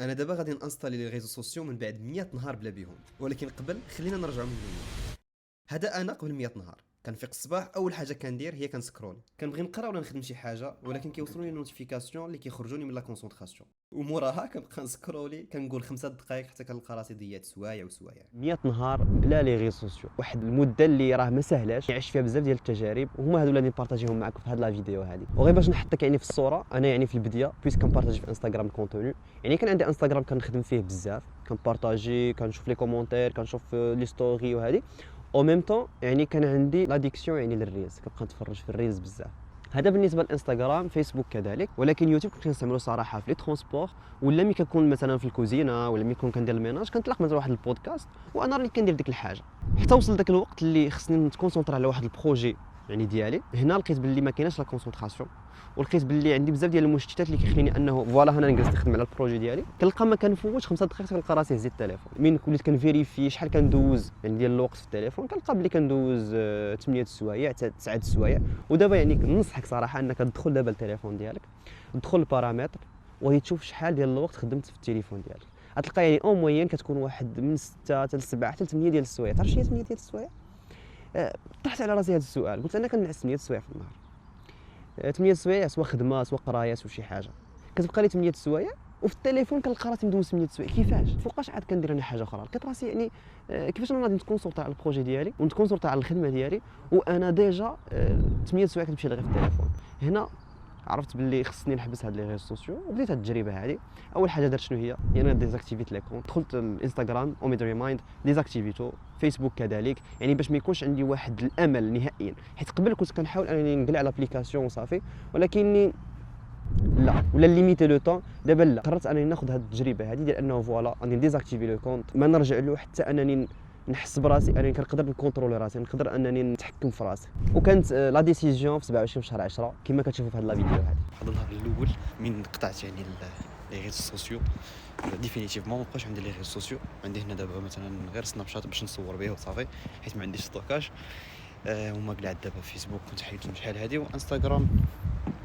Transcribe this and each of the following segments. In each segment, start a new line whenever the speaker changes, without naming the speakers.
انا دابا غادي نانستالي لي ريزو سوسيو من بعد 100 نهار بلا بيهم، ولكن قبل خلينا نرجعوا من اليوم. هذا انا قبل 100 نهار كنفيق الصباح، اول حاجه كندير هي كنسكرول، كنبغي نقرا ولا نخدم شي حاجه، ولكن كيوصلوني نوتيفيكاسيون اللي كيخرجوني من لا كونسونطراسيون، وموراها كنبقى نسكرولي، كنقول 5 دقائق حتى كنلقى راسي ضيعت سوايع وسوايع.
100 نهار بلا لي ريزو سوسيو، واحد المده اللي راه ما سهلاش، يعيش فيها بزاف ديال التجارب، وهما هادو اللي نبارطاجيهم معكم في هاد لا فيديو هادي. وغير باش نحطك يعني في الصوره، انا يعني في البدايه بويس كنبارطاجي في انستغرام كونتوني، يعني كان عندي انستغرام كنخدم فيه بزاف، كنبارطاجي، كنشوف لي كومونتير، كنشوف لي ستوري وهادي. او ميم طون يعني كان عندي لاديكسيون يعني للريلز، كنبقى نتفرج في الريلز بزاف. هذا بالنسبه للانستغرام، فيسبوك كذلك، ولكن يوتيوب كنت كنستعملو صراحه في لي ترونسبور، ولا ملي كنكون مثلا في الكوزينه، ولا ملي كندير الميناج كنطلق مثلا واحد البودكاست وانا راني كندير ديك الحاجه، حتى وصل داك الوقت اللي خصني نتكونسونطرا على واحد البروجي يعني ديالي. هنا لقيت باللي ما كايناش لا كونسونطراسيون، ولقيت باللي عندي بزاف ديال المشتتات اللي كيخليني انه فوالا هنا نجلس نخدم على البروجي ديالي، كنلقى ما كنفوتش 5 دقائق كنلقى راسي هزيت التليفون. من وليت كنفيريفي شحال كندوز يعني ديال الوقت في التليفون، كنلقى بلي كندوز 8 السوايع 9 السوايع. ودابا يعني ننصحك صراحه انك تدخل دابا التليفون ديالك، تدخل البارامتر وغادي تشوف شحال ديال الوقت خدمت في التليفون ديالك. غتلقى يعني او موين كتكون واحد من 6 حتى ل 7 حتى ل 8 ديال السوايع. تعرف شنو هي 8 ديال السوايع؟ طرحت على راسي هذا السؤال، قلت انا كنعس 8 السوايع في النهار. 8 السوايع سواء خدمه سواء قرايه سواء شي حاجه، كتبقى لي 8 السوايع، وفي التليفون كنلقى راسي مدوز 8 السوايع. كيفاش؟ فوقاش عاد كندير انا حاجه اخرى؟ لقيت راسي يعني كيفاش انا غادي نتكونسونطر على البروجي ديالي ونتكونسونطر على الخدمه ديالي وانا ديجا 8 السوايع كتمشي لي غير في التليفون. هنا عرفت باللي خصني نحبس هاد لي ريزو سوسيو، وبديت هاد التجربه هادي. اول حاجه درت شنو هي انا ديزاكتيفيت لي كونت، دخلت الانستغرام اوميد ريمايند ديزاكتيفيتو، فيسبوك كذلك، يعني باش ما يكونش عندي واحد الامل نهائيا. حيت قبل كنت كنحاول انني نقلع لابليكاسيون وصافي، ولكني لا، ولا ليميتي لو طون. دابا لا، قررت انني ناخذ هذه التجربه هذه ديال انه فوالا غادي نديزاكتيفي لو كونت، ما نرجع له حتى انني نحس براسي انني كنقدر نكونترولي راسي، نقدر انني نتحكم في راسي. وكانت لا ديسيزيون في 27 شهر 10 كما كتشوفوا في هذه لا فيديو هذه.
هذا النهار الاول من قطعت يعني لي ريزو سوسيو ديفينيتيفمون. ما بقاش عندي لي ريزو سوسيو، عندي هنا دابا مثلا غير سناب شات باش نصور به وصافي، حيت ما عنديش ستوكاج. وما قلعت دابا فيسبوك كنت حيدته شحال هادي، وانستغرام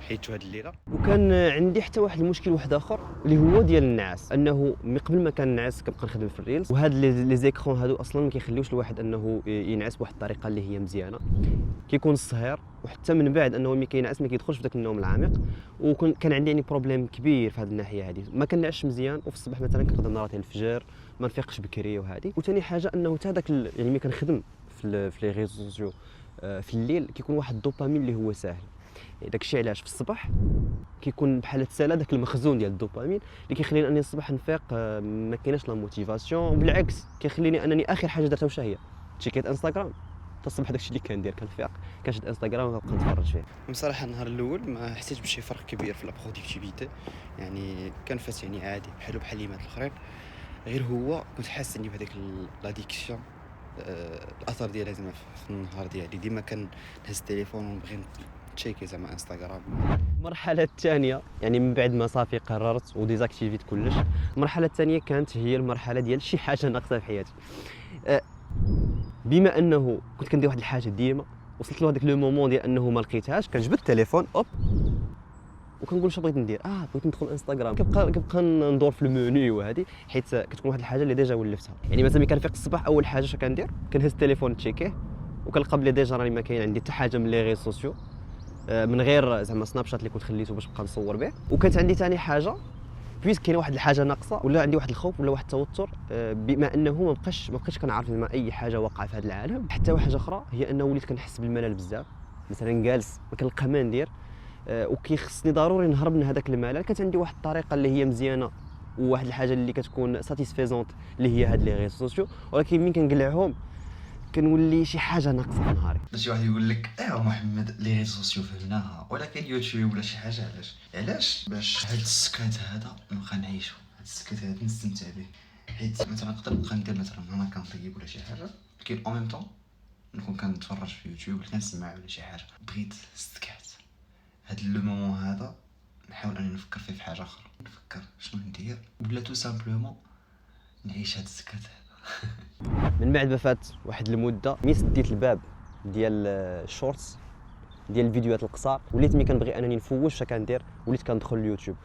حيدته هاد الليله.
وكان عندي حتى واحد المشكل واحد اخر اللي هو ديال النعاس، انه من قبل ما كان نعس كنبقى نخدم في الريلز، وهاد لي زيكرون هادو اصلا ما كيخليوش الواحد انه ينعس بواحد الطريقه اللي هي مزيانه، كيكون السهر، وحتى من بعد انه ملي كينعس ما كيدخلش في داك النوم العميق. وكان عندي يعني بروبليم كبير في هذه الناحيه هذه، ما كنعسش مزيان، وفي الصباح مثلا كنقدر نهار الفجر ما نفيقش بكري وهذه. وثاني حاجه انه حتى داك يعني ملي كنخدم في لي ريزو سوسيو في الليل كيكون واحد الدوبامين اللي هو ساهل. داك الشيء علاش في الصباح كيكون بحال تسالى داك المخزون ديال الدوبامين اللي كيخليني انني الصباح نفيق ما كايناش لا موتيفاسيون، بالعكس كيخليني انني اخر حاجه درتها واش هي تشيكيت انستغرام. حتى الصباح داكشي اللي كندير كنفيق كنشد انستغرام وكنبقى نتفرج فيه.
بصراحه النهار الاول ما حسيتش بشي فرق كبير في لا برودكتيفيتي، يعني كان فات يعني عادي بحالو بحال الايامات الاخرين، غير هو كنت حاسس اني بهذيك لاديكسيون. الاثر ديالها زعما في النهار ديالي ديما كنهز التليفون ونبغي نتشيكي زعما انستغرام.
المرحله الثانيه يعني من بعد ما صافي قررت وديزاكتيفيت كلش، المرحله الثانيه كانت هي المرحله ديال شي حاجه ناقصه في حياتي. بما انه كنت كندير واحد الحاجه ديما، وصلت لهذاك لو مومون ديال انه ما لقيتهاش، كنجبد التليفون اوب وكنقول شنو بغيت ندير. بغيت ندخل انستغرام، كنبقى ندور في المنيو وهذه، حيت كتكون واحد الحاجه اللي ديجا ولفتها. يعني مثلا ملي كنفيق الصباح اول حاجه اش كندير، كنهز التليفون تشيكيه، وكنلقى بلي ديجا راني ما كاين عندي حتى حاجه من لي ريزو سوسيو، من غير زعما سناب شات اللي كنت خليته باش نبقى نصور به. وكانت عندي ثاني حاجه، بويس كاينه واحد الحاجه ناقصه، ولا عندي واحد الخوف ولا واحد التوتر، بما انه ما بقيتش كنعرف زعما اي حاجه واقعه في هذا العالم. حتى واحد حاجه اخرى هي انه وليت كنحس بالملل بزاف، مثلا جالس ما كنلقى ما ندير، وكيخصني ضروري نهرب من هذاك الملل. كانت عندي واحد الطريقه اللي هي مزيانه وواحد الحاجه اللي كتكون ساتيسفيزونت اللي هي هاد لي ريزو سوسيو، ولكن ملي كنقلعهم كنولي شي حاجه ناقصه في نهاري.
شي واحد يقول لك محمد لي ريزو سوسيو فهمناها، ولكن يوتيوب ولا شي حاجه علاش باش هاد السكات هذا نبقى نعيشو، هاد السكات هذا نستمتع به. حيت مثلا نقدر نبقى ندير مثلا انا كنطيب ولا شي حاجه، لكن او ميم طون نكون كنتفرج في يوتيوب ولا كنسمع ولا شي حاجه، بغيت السكات. هاد لو مومون هذا نحاول اني نفكر فيه في حاجه اخرى، نفكر شنو ندير ولا تو سامبلومون نعيش هاد السكات هذا.
من بعد ما فات واحد المده، ملي سديت الباب ديال الشورتس ديال الفيديوهات القصار، وليت ملي كنبغي انني نفوش اش كندير، وليت كندخل اليوتيوب.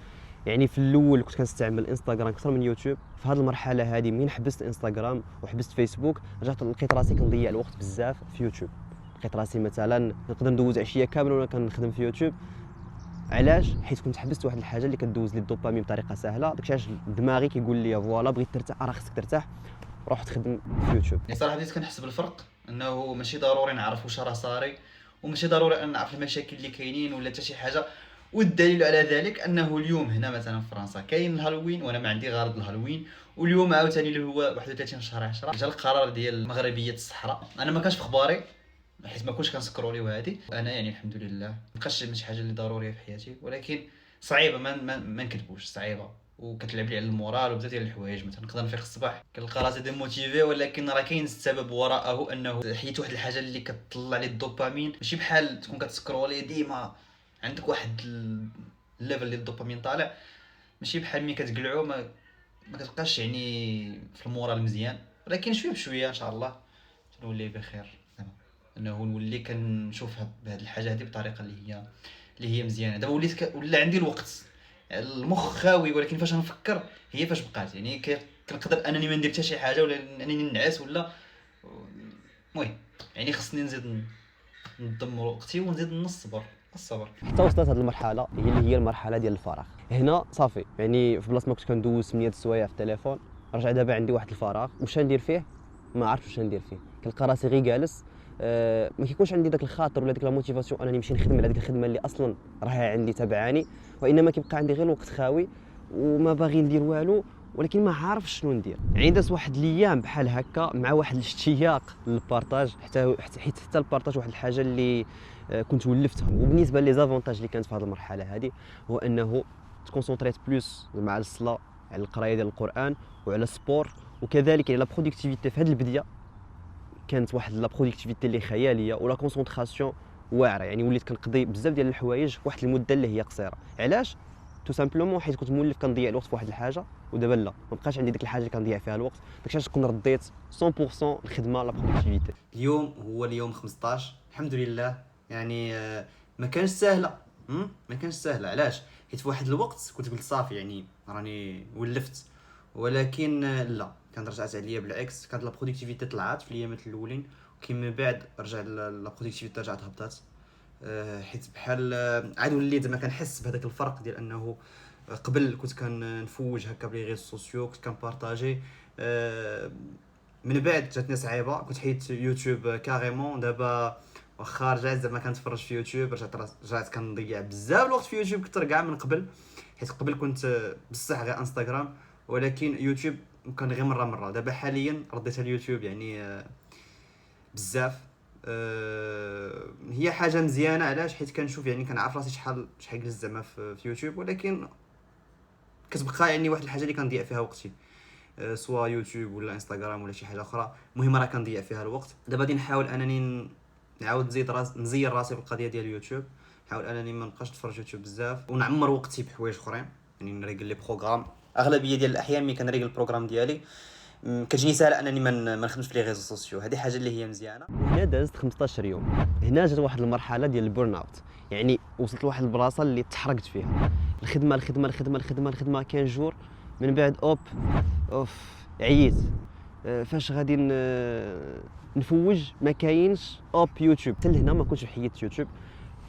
يعني في الاول كنت كنستعمل انستغرام اكثر من يوتيوب. في هذه المرحله هذه منين حبست انستغرام وحبست فيسبوك رجعت لقيت راسي كنضيع الوقت بزاف في يوتيوب. لقيت راسي مثلا نقدر ندوز عشيه كامله وانا كنخدم في يوتيوب. علاش؟ حيت كنت حبست واحد الحاجه اللي كدوز لي الدوبامين بطريقه سهله. داكشي علاش دماغي كيقول لي فوالا بغيت ترتاح راه خصك ترتاح، روح تخدم في يوتيوب.
يعني صراحه بديت كنحس بالفرق، انه ماشي ضروري نعرف واش راه صاري، وماشي ضروري ان نعرف المشاكل اللي كاينين ولا حتى شي حاجه. والدليل على ذلك انه اليوم هنا مثلا في فرنسا كاين الهالوين وانا ما عندي غرض الهالوين، واليوم عاوتاني اللي هو 31 شهر 10 جا القرار ديال مغربيه الصحراء. انا ما كانش في اخباري حيت ما كنتش كنسكرولي وهادي، انا يعني الحمد لله مابقاش شي حاجه اللي ضروريه في حياتي، ولكن صعيبه ما نكذبوش صعيبه وكتلعب لي على المورال وبزاف ديال الحوايج. مثلا نقدر نفيق الصباح كنلقى راسي ديموتيفي، ولكن راه كاين السبب وراءه، انه حيت واحد الحاجه اللي كتطلع لي الدوبامين. ماشي بحال تكون كتسكرولي ديما عندك واحد الليفل ديال الدوبامين طالع، ماشي بحال ملي كتقلعو ما كتبقاش يعني في المورال مزيان، ولكن شويه بشويه ان شاء الله نولي بخير. انه نولي كنشوف بهاد الحاجه هذه بطريقه اللي هي مزيانه. دابا وليت ولا عندي الوقت، المخ خاوي، ولكن فاش نفكر هي فاش بقات. يعني كنقدر انني ما ندير حتى شي حاجه ولا انني ننعس ولا المهم، يعني خصني نزيد نضم وقتي ونزيد الصبر.
حتى وصلت هذه المرحله اللي هي المرحله ديال الفراغ. هنا صافي يعني في بلاصه ما كنت كندوز 8 السوايع في التليفون، رجع دابا عندي واحد الفراغ. واش ندير فيه؟ ما عرفتش واش ندير فيه. كنلقى راسي غير جالس، ما كيكونش عندي داك الخاطر ولا ديك لا موتيفاسيون انني نمشي نخدم على ديك الخدمه اللي اصلا راها عندي تبعاني، وانما كيبقى عندي غير الوقت خاوي وما باغي ندير والو، ولكن ما عارفش شنو ندير. يعني دازت واحد الايام بحال هكا مع واحد الاشتياق للبارطاج، حيت حتى البارطاج واحد الحاجه اللي كنت ولفتها. وبالنسبه لي زافونتاج اللي كانت في هذه المرحله هذه هو انه تكونسونطريت بلوس مع الصلاه، على القرايه ديال القران وعلى السبور، وكذلك على لا برودكتيفيتي. في هذه البديه كانت واحد لا برودكتيفيتي اللي خياليه ولا كونسونطراسيون واعره. يعني وليت كنقضي بزاف ديال الحوايج في واحد المده اللي هي قصيره. علاش؟ تو سامبلومون حيت كنت مولف كنضيع الوقت في واحد الحاجه، ودابا لا، ما بقاش عندي ديك الحاجه اللي كنضيع فيها الوقت. داكشي علاش كون رديت 100% الخدمه لا برودكتيفيتي.
اليوم هو اليوم 15 الحمد لله. يعني ما كانش سهله، ما كانش سهله. علاش؟ حيت في واحد الوقت كنت قلت صافي يعني راني ولفت، ولكن لا، كانت رجعت عليا بالعكس. كانت لا برودكتيفيتي طلعت في الايامات الاولين، ولكن من بعد رجع لا برودكتيفيتي رجعت هبطات. حيت بحال عاد وليت زعما كنحس بهذاك الفرق ديال انه قبل كنت كنفوج هكا بلي ريزو سوسيو، كنت كنبارطاجي. من بعد جاتني صعيبه، كنت حيت يوتيوب كاريمون. دابا واخا رجعت زعما كنتفرج في يوتيوب، رجعت كنضيع بزاف الوقت في يوتيوب كثر كاع من قبل. حيت قبل كنت بصح غير انستغرام، ولكن يوتيوب كان غير مره. دابا حاليا رديت اليوتيوب يعني بزاف. هي حاجه مزيانه. علاش؟ حيت كنشوف يعني كنعرف راسي شحال جلست زعما في يوتيوب، ولكن كتبقى يعني واحد الحاجه اللي كنضيع فيها وقتي، سواء يوتيوب ولا انستغرام ولا شي حاجه اخرى. المهم راه كنضيع فيها الوقت. دابا غادي نحاول انني نعاود نزيد راسي بالقضيه ديال اليوتيوب. نحاول انني ما نبقاش نتفرج يوتيوب بزاف، ونعمر وقتي بحوايج اخرين. يعني نريقل لي بروغرام. اغلبيه ديال الاحيان ملي كنريقل البروغرام ديالي كتجيني ساهله انني ما نخدمش في لي ريزو سوسيو. هذه حاجه اللي هي مزيانه.
هنا دازت 15 يوم. هنا جات واحد المرحله ديال البورن اوت. يعني وصلت لواحد البلاصه اللي تحرقت فيها. الخدمه كان جور من بعد اوف عييت. فاش غادي نفوج ما كاينش يوتيوب. حتى لهنا ما كنتش حيدت يوتيوب،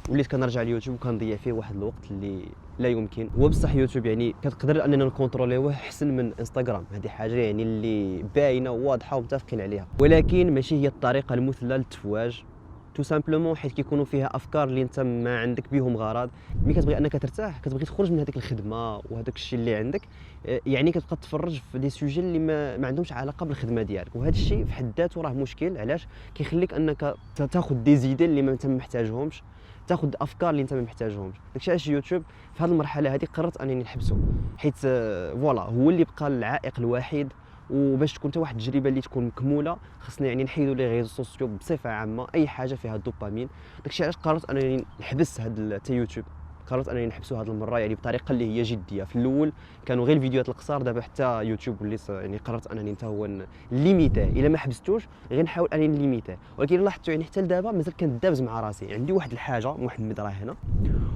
وليت كنرجع ليوتيوب وكنضيع فيه واحد الوقت اللي لا يمكن. هو بصح يوتيوب يعني كتقدر اننا نكونتروليوه احسن من انستغرام. هذه حاجه يعني اللي باينه وواضحه ومتفقين عليها، ولكن ماشي هي الطريقه المثلى للتفواج. تو سامبلومون حيت كيكونوا فيها افكار اللي انت ما عندك بهم غرض. ملي كتبغي انك ترتاح، كتبغي تخرج من هذيك الخدمه وهذاك الشيء اللي عندك، يعني كتبقى تفرج في دي سوجي اللي ما عندهمش علاقه بالخدمه ديالك. وهذا الشيء في حد ذاته راه مشكل. علاش؟ كيخليك انك تاخذ دي زيدي اللي انت ما محتاجهمش، تاخذ افكار اللي انت ما محتاجهمش. داكشي علاش يوتيوب في هذه المرحله هذه قررت انني نحبسه، حيت فوالا هو اللي بقى العائق الوحيد. وباش تكون حتى واحد التجربه اللي تكون مكموله، خصنا يعني نحيدوا لي ريزو سوسيو بصفه عامه، اي حاجه فيها الدوبامين. داكشي علاش قررت انني نحبس هذا يوتيوب. قررت انني نحبسو هذه المره يعني بطريقه اللي هي جديه. في الاول كانوا غير الفيديوهات القصار، دابا حتى يوتيوب وليت يعني قررت انني حتى هو ليميتاه. الا ما حبستوش غير نحاول انني نليميتاه. ولكن لاحظتوا يعني حتى لدابا مازال كندابز مع راسي. عندي واحد الحاجه محمد راه هنا،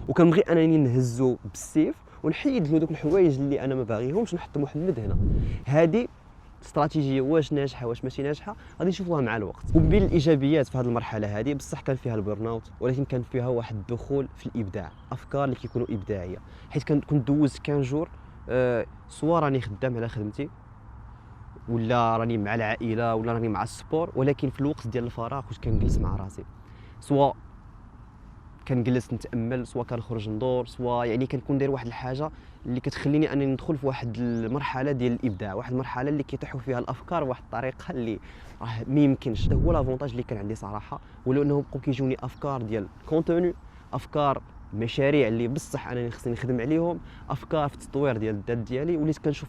وكنبغي انني نهزو بالسيف ونحيد له دوك الحوايج اللي انا ما باغيهمش ونحط محمد هنا. هذه استراتيجيه واش ناجحه واش ماشي ناجحه غادي نشوفوها مع الوقت. ومن بين الايجابيات في هذه المرحله هذه بصح كان فيها البيرن اوت، ولكن كان فيها واحد الدخول في الابداع، افكار اللي كيكونوا ابداعيه. حيت كنت دوزت 15 جور سوا راني خدام على خدمتي ولا راني مع العائله ولا راني مع السبور، ولكن في الوقت ديال الفراغ كنت كنجلس مع راسي، سوا كنجلس نتامل، سوا كنخرج ندور، سوا يعني كنكون داير واحد الحاجه اللي كتخليني انني ندخل في واحد المرحله ديال الابداع، واحد المرحله اللي كيطيحوا فيها الافكار بواحد الطريقه اللي راه ما يمكنش. هذا هو لافونتاج اللي كان عندي صراحه، ولو انه بقاو كيجوني افكار ديال كونتوني، افكار مشاريع اللي بصح انا خصني نخدم عليهم، افكار في التطوير ديال الذات ديالي، وليت كنشوف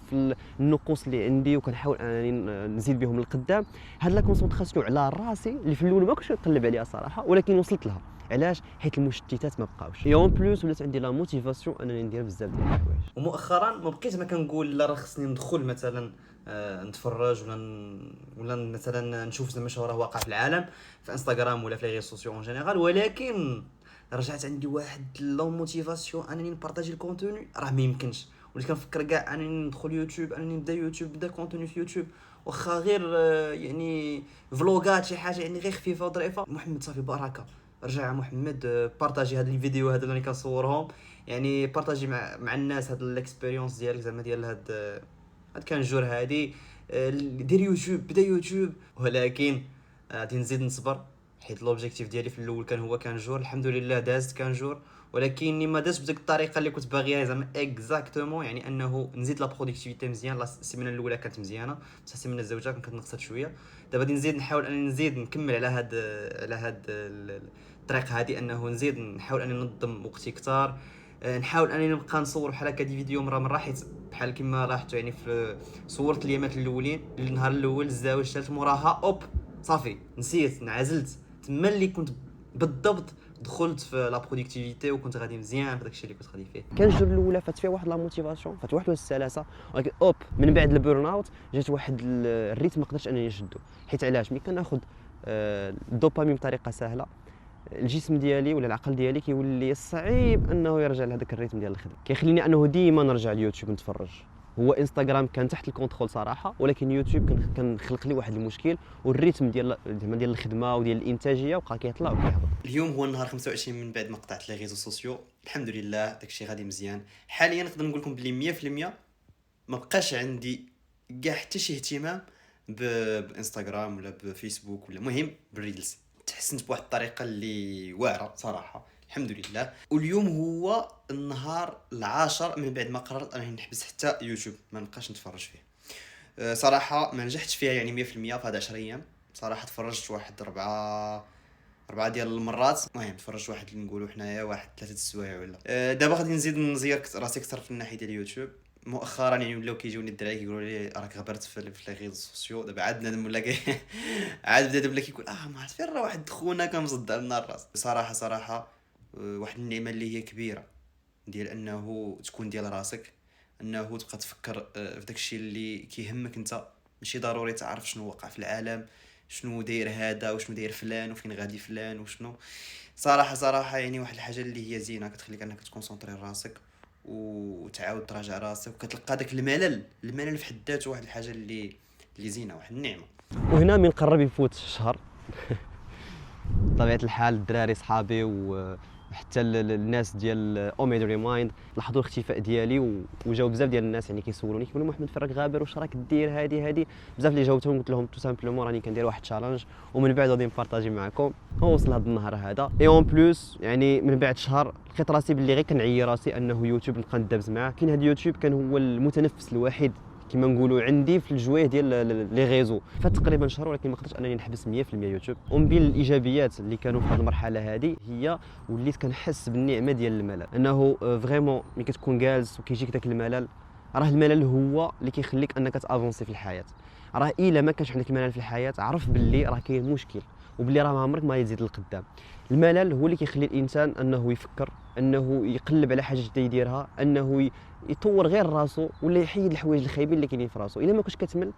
النقوص اللي عندي وكنحاول انني نزيد بهم للقدام. هاد لا كونسونطراسيون على راسي اللي في الاول ما كنتش نقلب عليها صراحه، ولكن وصلت لها. علاش؟ حيت المشتتات ما بقاوش. اي اون بلوس ولات عندي لا موتيفاسيون انني ندير بزاف ديال الحوايج.
ومؤخرا ما بقيت ما كنقول لا راه خصني ندخل مثلا نتفرج ولا مثلا نشوف زعما شنو راه واقع في العالم في انستغرام ولا في لي ريزو سوسيو اون جينيرال، ولكن رجعت عندي واحد لو موتيفاسيون انني نبارطاجي الكونتوني. راه ما يمكنش، وليت كنفكر كاع انني ندخل يوتيوب، انني نبدا يوتيوب، نبدا كونتوني في يوتيوب، واخا غير يعني فلوغات شي حاجه يعني غير خفيفه وظريفه. محمد صافي بركه، رجع محمد بارطاجي هاد الفيديو هذا اللي كنصورهم، يعني بارطاجي مع الناس هاد الاكسبيريونس ديالك زعما ديال هاد كان جور هادي. دير يوتيوب، بدا يوتيوب، ولكن غادي نزيد نصبر حيت لوبجيكتيف ديالي في الاول كان هو كان جور. الحمد لله دازت كان جور، ولكنني ما دازت بديك الطريقه اللي كنت باغيها زعما اكزاكتومون، يعني انه نزيد لا برودكتيفيتي مزيان. السيمانه الاولى كانت مزيانه، بصح السيمانه الزوجه كانت نقصت شويه. دابا غادي نزيد نحاول انني نزيد نكمل على هاد الطريق هادي، انه نزيد نحاول انني ننظم وقتي اكثر، نحاول انني نبقى نصور بحال هكا دي فيديو مره حيت بحال كما لاحظتوا يعني في صورت اليامات الاولين، النهار الاول الزاوج الثالث موراها اوب صافي نسيت، انعزلت. تما اللي كنت بالضبط دخلت في لا برودكتيفيتي وكنت غادي مزيان في داكشي اللي كنت غادي فيه.
كان الجور الاولى فات فيها واحد لا موتيفاسيون، فات واحد السلاسه، ولكن اوب من بعد البيرن اوت جات واحد الريتم ما قدرتش انني نشدو. حيت علاش؟ ملي كناخذ الدوبامين بطريقه سهله، الجسم ديالي ولا العقل ديالي كيولي صعيب انه يرجع لهذاك الريتم ديال الخدمه، كيخليني انه ديما نرجع لليوتيوب نتفرج. هو انستغرام كان تحت الكونترول صراحه، ولكن يوتيوب كان خلق لي واحد المشكل، والريتم ديال الخدمه وديال الانتاجيه بقى كيطلع وكيهبط.
اليوم هو النهار 25 من بعد ما قطعت لي ريزو سوسيو، الحمد لله داكشي غادي مزيان. حاليا نقدر نقول لكم بلي 100% ما بقاش عندي كاع حتى شي اهتمام بانستغرام ولا بفيسبوك ولا مهم بالريلز. تحسنت بواحد الطريقه اللي واعره صراحه الحمد لله. واليوم هو النهار العاشر من بعد ما قررت انني نحبس حتى يوتيوب ما نبقاش نتفرج فيه. صراحه ما نجحتش فيها يعني 100% في هاد 10 ايام. صراحه تفرجت واحد 4 ديال المرات، المهم تفرجت واحد نقولوا حنايا واحد 3 السوايع ولا. دابا غادي نزيد نزير راسي اكثر في الناحيه ديال اليوتيوب. مؤخرا يعني ولاو كيجوني الدراري كيقولوا لي راك غبرت في لي ريزو سوسيو. دابا عاد بنادم ولا عاد بدا دابا كيقول ما عرفت فين راه واحد خونا كان مصدع لنا الراس. صراحه واحد النعمه اللي هي كبيره ديال انه تكون ديال راسك، انه تبقى تفكر في داكشي اللي كيهمك انت. ماشي ضروري تعرف شنو وقع في العالم، شنو داير هذا وشنو داير فلان وفين غادي فلان وشنو. صراحه يعني واحد الحاجه اللي هي زينه كتخليك انك تكونسونطري راسك وتعاود تراجع راسك، وكتلقى داك الملل في حد ذاته واحد الحاجه اللي زينه، واحد النعمه.
وهنا من قرب يفوت الشهر بطبيعه الحال الدراري صحابي وحتى الناس ديال اوميد ريمايند لاحظوا الاختفاء ديالي، وجاو بزاف ديال الناس يعني كيسولوني كيقولوا محمد فين راك غابر، واش راك دير هادي بزاف اللي جاوبتهم قلت لهم تو سامبلومون راني كندير واحد تشالنج ومن بعد غادي نبارطاجي معكم. هو وصل هذا النهار هذا اي اون بلوس يعني من بعد شهر لقيت راسي باللي غير كنعيي راسي انه يوتيوب نبقى ندابز معاه. كاين هذا يوتيوب كان هو المتنفس الوحيد كما نقولوا عندي في الجويه ديال لي ريزو. فات تقريبا شهر ولكن ما قدرتش انني نحبس 100% يوتيوب. ومن بين الايجابيات اللي كانوا في هذه المرحله هذه هي وليت كنحس بالنعمه ديال الملل، انه فريمون ملي كتكون جالس وكيجيك داك الملل، راه الملل هو اللي كيخليك انك تافونسي في الحياه. راه الا ما كانش عندك الملل في الحياه عرف باللي راه كاين مشكل وباللي راه ما عمرك ما يزيد للقدام. الملل هو اللي كيخلي الانسان انه يفكر، انه يقلب على حاجه جديده يديرها، انه يطور غير راسو ولا يحيد الحوايج الخايبين اللي كاينين في راسو. الا ما كنتش كتمل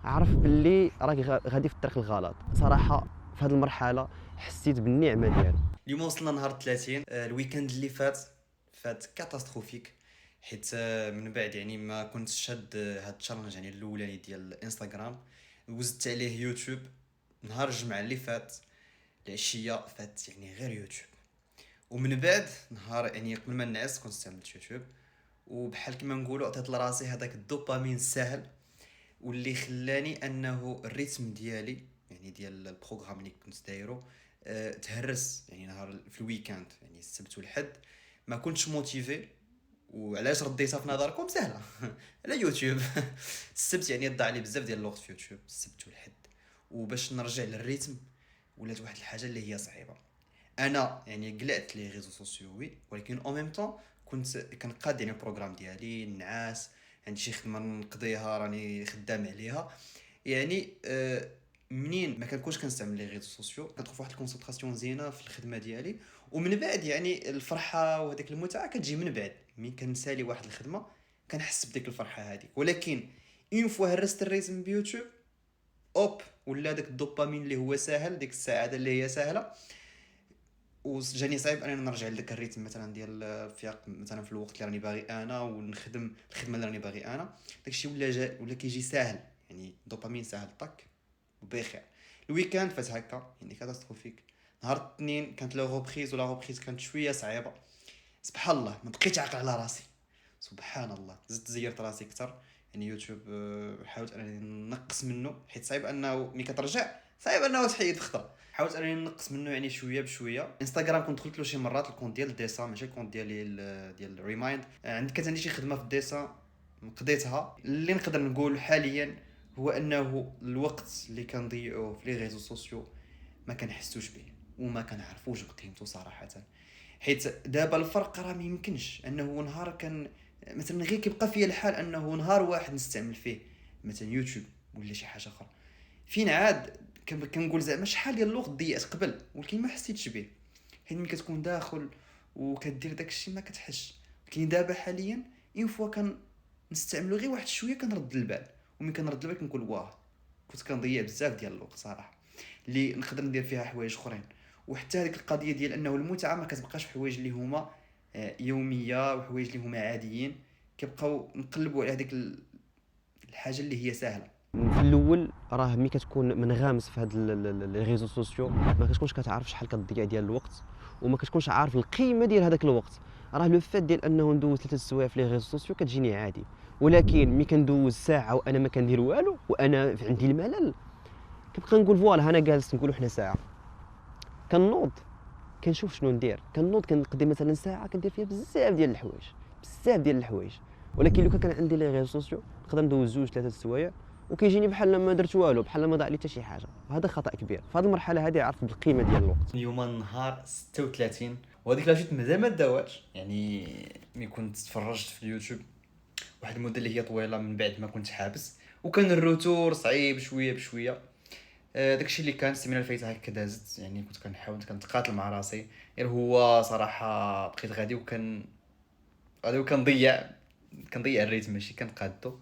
عرف باللي راك غادي في الطريق الغلط. صراحه في هذه المرحله حسيت بالنعمه ديالو.
اليوم وصلنا نهار 30. الويكاند اللي فات كاتاستروفيك، حيت من بعد يعني ما كنتش شاد هاد التشالنج يعني الاولاني ديال الانستغرام، وزدت عليه يوتيوب. نهار الجمعه اللي فات العشيه فات يعني غير يوتيوب. ومن بعد نهار يعني قبل ما نعس كنت استعملت يوتيوب، وبحال كما نقولوا عطيت لراسي هذاك الدوبامين الساهل، واللي خلاني انه الريتم ديالي يعني ديال البروغرام اللي كنت دايرو تهرس. يعني نهار في الويكاند يعني السبت والحد ما كنتش موتيفي. وعلاش رديتها في نظركم سهله على يوتيوب. السبت يعني ضاع لي بزاف ديال الوقت في يوتيوب السبت والحد، وباش نرجع للريتم ولات واحد الحاجه اللي هي صعيبه. انا يعني قلعت لي ريزو سوسيو وي، ولكن او ميم طون كنت كنقاد يعني البروغرام ديالي النعاس، عندي شي خدمه نقضيها راني خدام عليها. يعني منين ما كنكونش كنستعمل لي ريزو سوسيو كندخل فواحد الكونسونطراسيون زينه في الخدمه ديالي. ومن بعد يعني الفرحه وهذيك المتعه كتجي من بعد مين كنسالي واحد الخدمه كنحس بديك الفرحه هذيك. ولكن اون فوا هرست الريتم بيوتيوب اوب ولا داك الدوبامين اللي هو ساهل، ديك السعاده اللي هي ساهله، وجاني صعيب انني نرجع لذاك الريتم مثلا ديال الفياق مثلا في الوقت اللي راني باغي انا ونخدم الخدمه اللي راني باغي انا. داكشي ولا كيجي ساهل، يعني دوبامين ساهل طاك وبخير. الويكاند فات هكا يعني كاتاستروفيك. نهار الاثنين كانت لا روبريز ولا روبريز كانت شويه صعيبه. سبحان الله ما بقيتش عاقل على راسي، سبحان الله زدت زيرت راسي اكثر. يعني يوتيوب حاولت انني نقص منه، حيت صعيب انه ملي كترجع صعيب انه تحيد في خطره. حاولت انني نقص منه يعني شويه بشويه. انستغرام كنت دخلت له شي مرات الكونت ديال الديسا ماشي الكونت ديالي ديال الريمايند. كانت عندي شي خدمه في الديسا قضيتها. اللي نقدر نقول حاليا هو انه الوقت اللي كنضيعوه في لي ريزو سوسيو ما كنحسوش به وما كنعرفوش بقيمته صراحه. حيت دابا الفرق راه ما يمكنش انه نهار كان مثلا غير كيبقى فيا الحال انه نهار واحد نستعمل فيه مثلا يوتيوب ولا شي حاجه اخرى، فين عاد كنقول زعما شحال ديال الوقت ضيعت قبل ولكن ما حسيتش به. حيت ملي كتكون داخل وكدير داكشي ما كتحش. ولكن دابا حاليا اون فوا كان نستعملو غير واحد شويه كنرد البال، ومن كنرد البال كنقول واه كنت كنضيع بزاف ديال الوقت صراحه اللي نقدر ندير فيها حوايج اخرين. وحتى هذيك القضيه ديال انه المتعه ما كتبقاش في حوايج اللي هما يوميه وحوايج اللي هما عاديين، كيبقاو نقلبوا على هذيك الحاجه اللي هي سهله.
في الاول راه ملي كتكون منغمس في هاد لي ريزو سوسيو ما كتكونش كتعرف شحال كتضيع ديال الوقت، وما كتكونش عارف القيمه ديال هذاك الوقت. راه لو فات ديال انه ندوز 3 سوايع في لي ريزو سوسيو كتجيني عادي، ولكن ملي كندوز ساعه وانا ما كندير والو وانا عندي الملل كنبقى نقول فوالا انا جالس نقولوا حنا ساعه كنوض كنشوف شنو ندير. كنوض كنقضي مثلا ساعه كندير فيها بزاف ديال الحوايج بزاف ديال الحوايج. ولكن لو كان عندي لي ريزو سوسيو نقدر ندوز 2 3 سوايع وكيجيني بحال ما درت والو، بحال ما ضاع لي حتى شي حاجه. وهذا خطا كبير. في هذه المرحله هذه عرفت بالقيمه ديال الوقت.
اليوم النهار 36 وهذيك لاشيت مازال ما داواتش. يعني ملي كنت تفرجت في اليوتيوب واحد المده اللي هي طويله من بعد ما كنت حابس، وكان الروتور صعيب شويه بشويه. داكشي اللي كان السيمانه اللي فايته هكا دازت. يعني كنت كنحاول كنتقاتل مع راسي، غير هو صراحه بقيت غادي كنضيع الريتم ماشي كنقادو.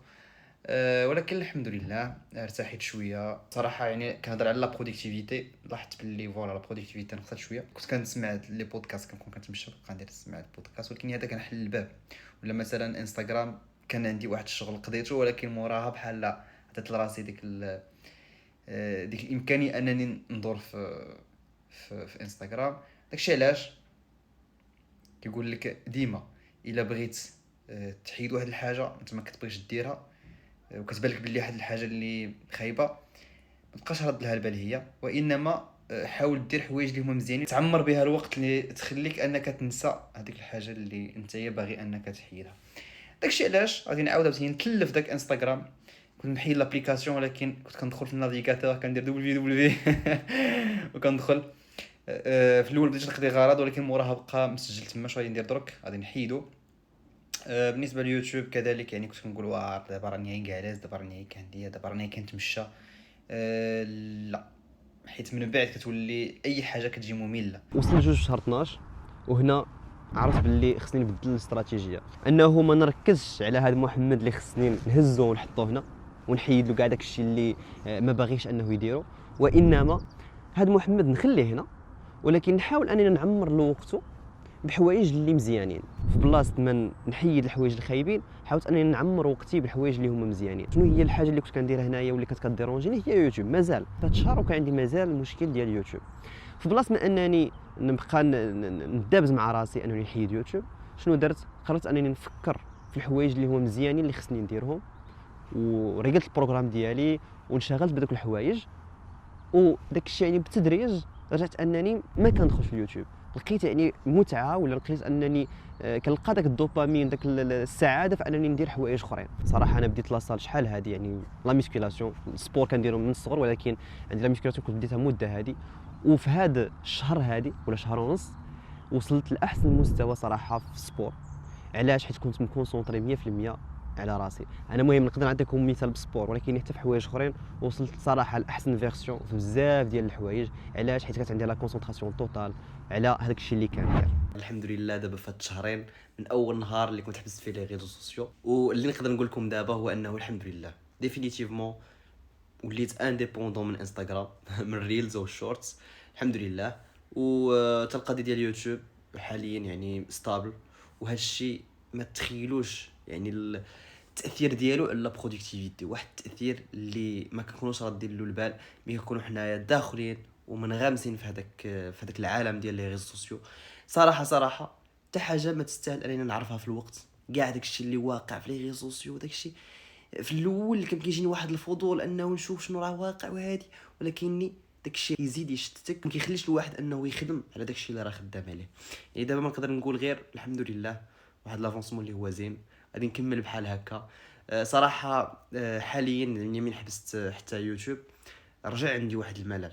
ولكن الحمد لله ارتحيت شويه صراحه. يعني كنهضر على لا برودكتيفيتي، لاحظت باللي فوالا لا برودكتيفيتي نقصت شويه. كنت كنسمع لي بودكاست كنكون كنتمشى بقى ندير نسمع البودكاست، ولكن هذا كان حل الباب. ولا مثلا انستغرام كان عندي واحد الشغل قضيته، ولكن موراها بحال لا عطيت لراسي ديك الامكانيه انني ندور في انستغرام. داكشي علاش كيقول لك ديما الا بغيت تحيد واحد الحاجه انت ما كتبغيش ديرها وكتبان لك بلي واحد الحاجه اللي خايبه، ما تبقاش رد لها البال هي، وانما حاول دير حوايج اللي هما مزيانين تعمر بها الوقت اللي تخليك انك تنسى هذيك الحاجه اللي انت باغي انك تحيدها. داكشي علاش غادي نعاود عاوتاني نتلف داك انستغرام. كنت محيد لابليكاسيون ولكن كنت كندخل في النافيغاتور كندير دبليو وكندخل في الاول بديت نقضي غرض، ولكن موراها بقى مسجل تما. شنو غادي ندير درك؟ غادي نحيدو. بالنسبه لليوتيوب كذلك يعني كنت كنقول واه دابا راني جالس، دابا راني كندير، دابا راني كنتمشى. لا، حيت من بعد كتولي اي حاجه كتجي ممله.
وصلنا جوج في شهر 12 وهنا عرفت باللي خصني نبدل الاستراتيجيه، انه ما نركزش على هذا محمد اللي خصني نهزو ونحطو هنا ونحيد له كاع داكشي اللي ما باغيش انه يديرو، وانما هذا محمد نخليه هنا ولكن نحاول اننا نعمر له وقته بحوايج اللي مزيانين. في بلاصه ما نحيد الحوايج الخايبين حاولت انني نعمر وقتي بالحوايج اللي هما مزيانين. شنو هي الحاجه اللي كنت كنديرها هنايا واللي كانت كديرونجيني؟ هي يوتيوب. مازال 3 شهور وكان عندي مازال المشكل ديال يوتيوب. في بلاصه ما انني نبقى ندابز مع راسي انني نحيد يوتيوب، شنو درت؟ قررت انني نفكر في الحوايج اللي هما مزيانين اللي خصني نديرهم، ورجلت البروغرام ديالي وانشغلت بدوك الحوايج. وداك الشيء يعني بالتدريج رجعت انني ما كندخل في اليوتيوب، لقيت يعني متعه، ولا لقيت انني كنلقى داك الدوبامين، داك السعاده في انني ندير حوايج اخرين. صراحه انا بديت لاصال شحال هذه، يعني لا ميسكيلاسيون السبور كنديرو من الصغر، ولكن عندي لا ميسكيلاسيون كنت بديتها مده هذه. وفي هذا الشهر هذه ولا شهر ونص وصلت لاحسن مستوى صراحه في السبور. علاش؟ حيت كنت مكونسونطري 100% على راسي. انا مهم نقدر نعطيكم مثال بالسبور، ولكن حتى في حوايج اخرين وصلت صراحه لاحسن فيرسيون في بزاف ديال الحوايج. علاش؟ حيت كانت عندي لا كونسونطراسيون توتال على هذاك الشيء اللي كان داير.
الحمد لله دابا فات شهرين من اول نهار اللي كنت حبست فيه لي ريزو سوسيو، واللي نقدر نقول لكم دابا هو انه الحمد لله ديفينيتيفمون وليت انديبوندون من انستغرام من الريلز والشورتس الحمد لله. وتلقى ديال يوتيوب حاليا يعني ستابل، وهذا الشيء ما تخيلوش يعني التاثير ديالو على برودكتيفيتي، واحد التاثير اللي ما كنكونوش رادين له البال ملي كنكونوا حنايا داخلين ومنغمسين في هذاك العالم ديال لي ريزو سوسيو. صراحه حتى حاجه ما تستاهل اننا نعرفها في الوقت. كاع داكشي اللي واقع في لي ريزو سوسيو داكشي في الاول كان كيجيني واحد الفضول انه نشوف شنو راه واقع وهادي، ولكني داكشي يزيد يشتتك، ما كيخليش الواحد انه يخدم على داكشي اللي راه خدام عليه. يعني دابا ما نقدر نقول غير الحمد لله واحد لافونسمون اللي هو زين، غادي نكمل بحال هكا. صراحه حاليا يعني من حبست حتى يوتيوب رجع عندي واحد الملل،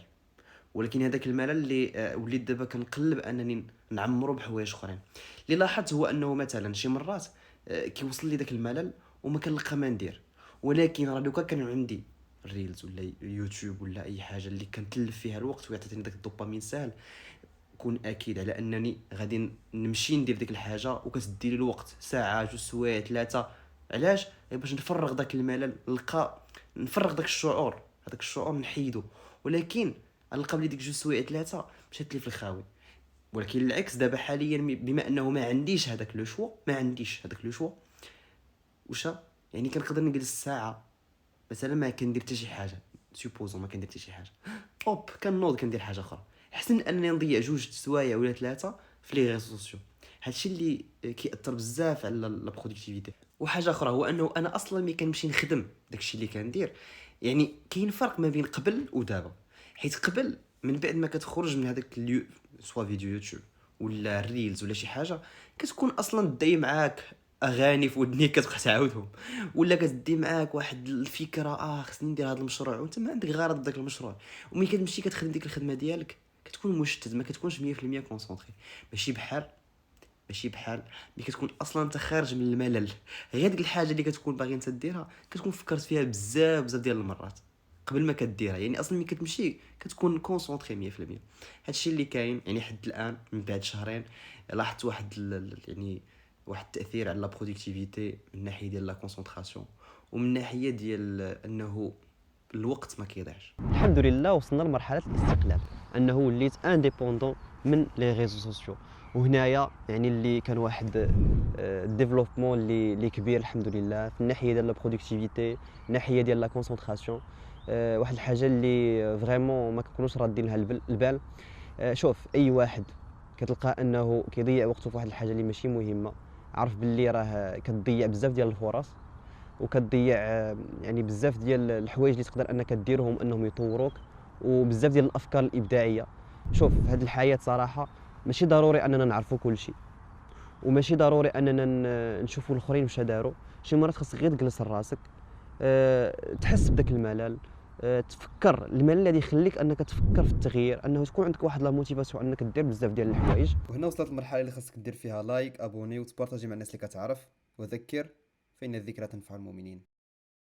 ولكن هذاك الملل اللي وليت دابا كنقلب انني نعمرو بحوايج اخرين. اللي لاحظت هو انه مثلا شي مرات كيوصل لي داك الملل وما كنلقى ما ندير، ولكن راه دوكا كان عندي الريلز ولا يوتيوب ولا اي حاجه اللي كنتلف فيها الوقت ويعطيني داك الدوبامين ساهل، كون اكيد على انني غادي نمشي ندير ديك الحاجه وكتدي لي الوقت ساعه 2 سوايع 3. علاش؟ باش نفرغ داك الملل، نفرغ داك الشعور، هذاك الشعور نحيدو. ولكن نلقى بلي ديك 2 سوايع 3 مشات لي في الخاوي. ولكن العكس دابا حاليا بما انه ما عنديش هذاك لو شوا وشا يعني كنقدر نجلس ساعه مثلا ما كندير حتى شي حاجه، سوبوزو ما كندير حتى شي حاجه، اوب كنوض كندير حاجه اخرى، احسن من انني نضيع 2 سوايع ولا 3 في لي ريزو سوسيو. هادشي اللي كيأثر بزاف على لا برودكتيفيتي. وحاجه اخرى هو انه انا اصلا ملي كنمشي نخدم داكشي اللي كندير، يعني كاين فرق ما بين قبل ودابا. حيت قبل من بعد ما كتخرج من هذاك سوا فيديو يوتيوب ولا الريلز ولا شي حاجه، كتكون اصلا داي معاك اغاني في ودنيك كتبقى تعاودهم، ولا كتدي معاك واحد الفكره خصني ندير هذا المشروع وانت ما عندك غرض داك المشروع، وملي كتمشي كتخدم ديك الخدمه ديالك كتكون مشتت، ما كتكونش 100% كونسونطري. ماشي بحال ملي كتكون اصلا انت خارج من الملل، غير ديك الحاجه اللي كتكون باغي انت ديرها كتكون فكرت فيها بزاف ديال المرات قبل ما كديرها. يعني اصلا ملي كتمشي كتكون كونسونطري 100%. هادشي اللي كاين يعني حد الان من بعد شهرين لاحظت واحد يعني واحد التاثير على لا برودكتيفيتي من ناحيه ديال لا كونسونطراسيون ومن ناحيه ديال انه الوقت ما كيضيعش.
الحمد لله وصلنا لمرحله الاستقلال، انه وليت انديبوندون من لي ريزو سوسيو. وهنايا يعني اللي كان واحد ديفلوبمون اللي كبير الحمد لله في الناحيه ديال لا برودكتيفيتي، الناحيه ديال لا كونسونطراسيون. واحد الحاجه اللي فريمون ما كنكونوش رادين لها البال. شوف اي واحد كتلقى انه كيضيع وقته في واحد الحاجه اللي ماشي مهمه، عارف باللي راه كتضيع بزاف ديال الفرص، وكتضيع يعني بزاف ديال الحوايج اللي تقدر انك ديرهم انهم يطوروك، وبزاف ديال الافكار الابداعيه. شوف في هذه الحياه صراحه ماشي ضروري اننا نعرفوا كل شيء، وماشي ضروري اننا نشوفوا الاخرين واش داروا. شي مرات خاصك غير تجلس راسك، تحس بداك الملل، تفكر الملل الذي يخليك انك تفكر في التغيير، انه تكون عندك واحد لا موتيفاسيون انك دير بزاف ديال الحوايج.
وهنا وصلت المرحله اللي خاصك دير فيها لايك ابوني وتبارطاجي مع الناس اللي كتعرف، وذكر فإن الذكرى تنفع المؤمنين.